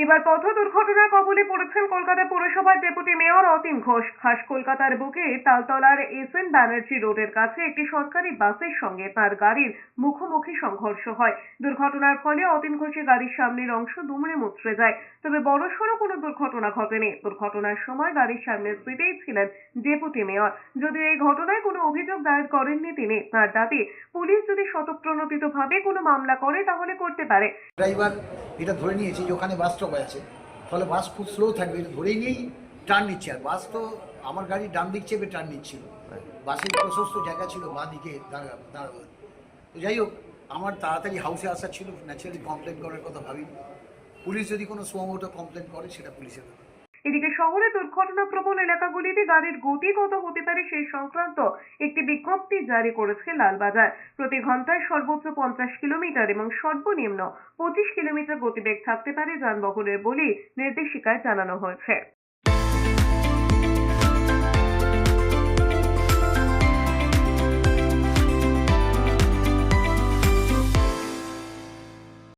এবার পথ দুর্ঘটনার কবলে পড়েছেন কলকাতা পৌরসভার ডেপুটি মেয়র অতীন ঘোষ। খাস কলকাতার বুকে তালতলার এস.এন. ব্যানার্জি রোডের কাছে একটি সরকারি বাসের সঙ্গে তার গাড়ির মুখোমুখি সংঘর্ষ হয়। দুর্ঘটনার ফলে অতীন ঘোষের গাড়ির সামনের অংশ দুমড়ে মুচড়ে যায়, তবে বড়সড় কোনো দুর্ঘটনা ঘটেনি। দুর্ঘটনার সময় গাড়ির সামনের সিটেই ছিলেন ডেপুটি মেয়র। যদিও এই ঘটনায় কোনো অভিযোগ দায়ের করেননি তিনি। তার দাবি, পুলিশ যদি স্বতঃপ্রণোদিতভাবে কোনো মামলা করে তাহলে করতে পারে। ড্রাইভার এটা ধরে নিয়েছে যে ওখানে বাস স্টপ আছে, ফলে বাস খুব স্লো থাকবে, এটা ধরেই নিয়েই টার্ন নিচ্ছে। আর বাস তো আমার গাড়ি ডান দিক চেপে টার্ন নিচ্ছিল, বাসের প্রশস্ত জায়গা ছিল বাঁ দিকে দাঁড়াবো। তো যাই হোক, আমার তাড়াতাড়ি হাউসে আসা ছিল, ন্যাচারালি কমপ্লেন করার কথা ভাবিনি। পুলিশ যদি কোনো সুমোটো কমপ্লেন করে সেটা পুলিশের ব্যাপার। এদিকে শহরে দুর্ঘটনাপ্রবণ এলাকাগুলিতে গাড়ির গতি কত হতে পারে সেই সংক্রান্ত একটি বিজ্ঞপ্তি জারি করেছে লালবাজার। প্রতি ঘন্টায় সর্বোচ্চ 50 কিলোমিটার এবং সর্বনিম্ন 25 কিলোমিটার গতিবেগ থাকতে পারে যানবাহনের বলে নির্দেশিকায় জানানো হয়েছে।